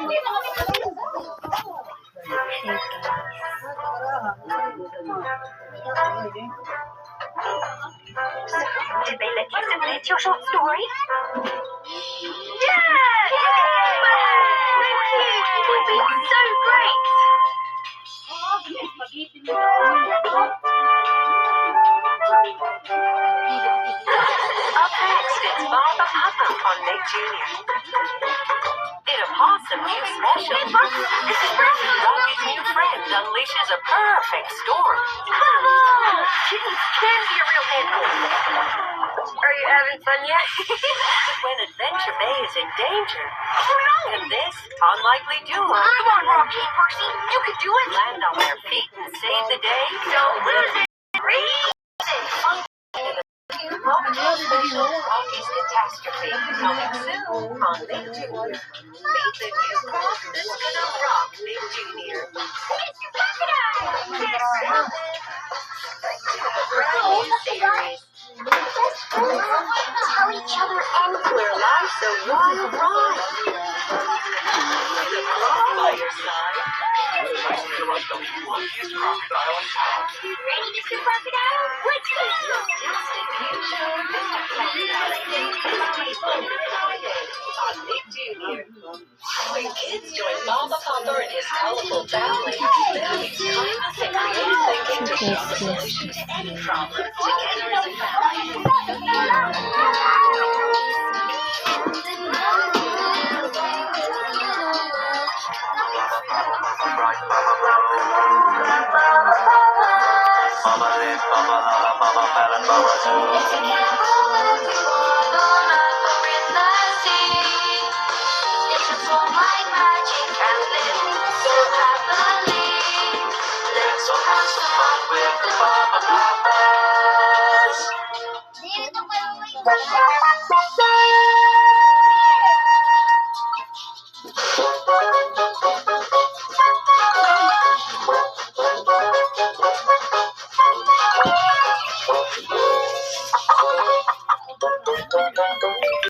Did they let you submit your short story? Yeah! Thank you! You've been so great! Up next, it's Baba Papa on Nick Jr. In a Possum New Special, Robbie's new friend unleashes a perfect storm. Chickens can be a real handful. Are you having fun yet? But when Adventure Bay is in danger, can this unlikely duo Come on, Rocky and Percy. You can do it. land on their feet and save the day? Don't lose it. Special Rocky's Catastrophe coming soon on Nick Jr. Meet the new crop that's gonna rock Nick Jr. Series. Tell each other anything. Where life's a wild ride. With a crop by your side. Ready to see crocodile? Let's go. On Nick Jr. When kids join Baba Papa and his colorful family, they'll use kindness and creative thinking to find a solution to any problem together as a family. Let's go.